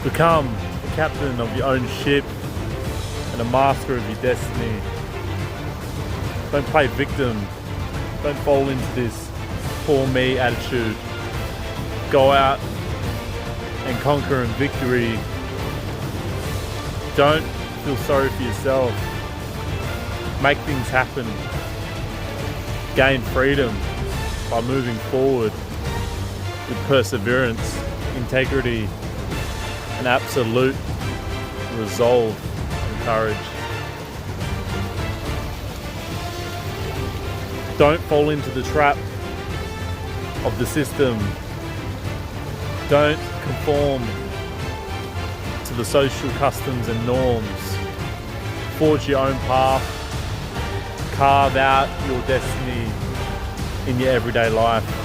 Become the captain of your own ship and a master of your destiny. Don't play victim. Don't fall into this poor me attitude. Go out and conquer in victory. Don't feel sorry for yourself. Make things happen. Gain freedom by moving forward with perseverance, integrity, and absolute resolve and courage. Don't fall into the trap of the system. Don't conform to the social customs and norms. Forge your own path. Carve out your destiny in your everyday life.